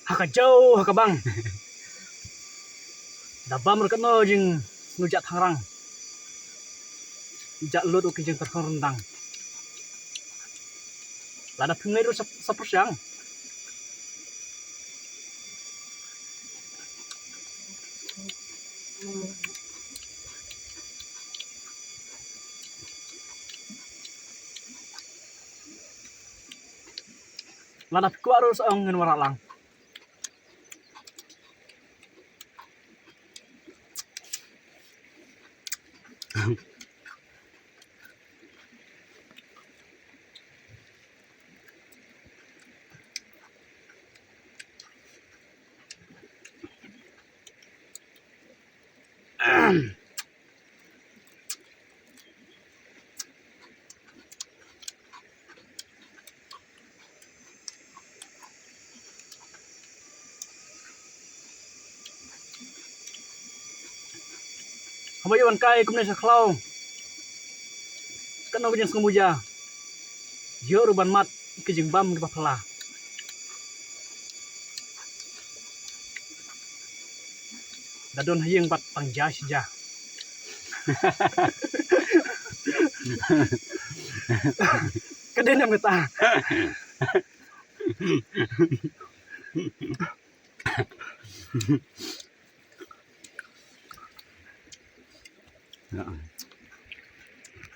Hakajau hakabang. Dabam rekno jing ngujak tangrang. Jak lut oke jing terkong rendang. Lada pengai ru sapersyang. Lada kuat ru saong ngen warak lang. Habai wan kai kumne saklau. Kan aku jeng semuja. Yo ruban mat ke jeng bam ke papala. Dadon hayeng bat pangja sija. Keden yang kata. Ya.